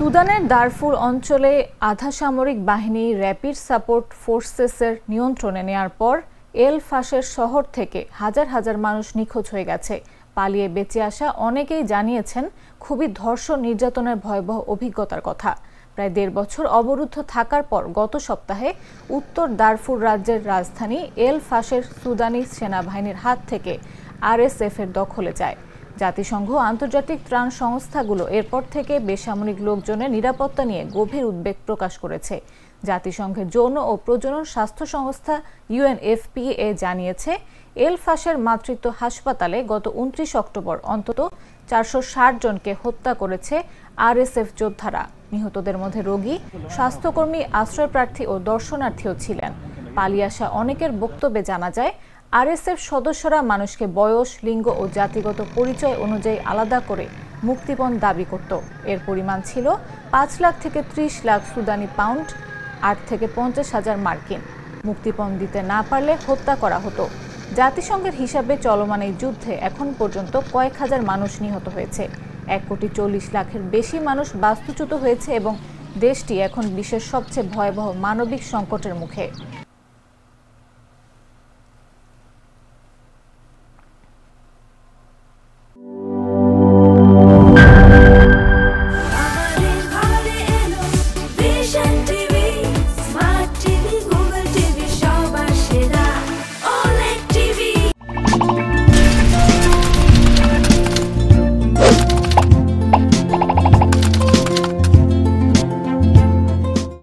সুদানের দারফুর অঞ্চলে আধা সামরিক বাহিনী র্যাপিড সাপোর্ট ফোর্সেসের নিয়ন্ত্রণে নেয়ার পর এল ফাশের শহর থেকে হাজার হাজার মানুষ নিখোঁজ হয়ে গেছে। পালিয়ে বেঁচে আসা অনেকেই জানিয়েছেন খুবই ধর্ষণ নির্যাতনের ভয়াবহ অভিজ্ঞতার কথা। প্রায় ১.৫ বছর অবরুদ্ধ থাকার পর গত সপ্তাহে উত্তর দারফুর রাজ্যের রাজধানী এল ফাশের সুদানি সেনাবাহিনীর হাত থেকে আরএসএফ এর দখলে যায়। জাতিসংঘ আন্তর্জাতিক ত্রাণ সংস্থাগুলো এরপর থেকে বেসামরিক লোকজনের নিরাপত্তা নিয়ে গভীর উদ্বেগ প্রকাশ করেছে। জাতিসংঘের যৌন ও প্রজনন স্বাস্থ্য সংস্থা UNFPA জানিয়েছে, এল ফাশের মাতৃত্ব হাসপাতালে গত ২৯ অক্টোবর অন্তত ৪৬০ জনকে হত্যা করেছে আরএসএফ যোদ্ধারা। নিহতদের মধ্যে রোগী, স্বাস্থ্যকর্মী, আশ্রয়প্রার্থী ও দর্শনার্থীও ছিলেন। পালিয়ে আসা অনেকের বক্তব্যে জানা যায়, আরএসএফ সদস্যরা মানুষকে বয়স, লিঙ্গ ও জাতিগত পরিচয় অনুযায়ী আলাদা করে মুক্তিপণ দাবি করত। এর পরিমাণ ছিল ৫ লাখ থেকে ৩০ লাখ সুদানি পাউন্ড, ৮ থেকে ৫০,০০০ মার্কিন। মুক্তিপণ দিতে না পারলে হত্যা করা হতো। জাতিসংঘের হিসাবে চলমান এই যুদ্ধে এখন পর্যন্ত কয়েক হাজার মানুষ নিহত হয়েছে। ১,৪০,০০,০০০-এর বেশি মানুষ বাস্তুচ্যুত হয়েছে এবং দেশটি এখন বিশ্বের সবচেয়ে ভয়াবহ মানবিক সংকটের মুখে।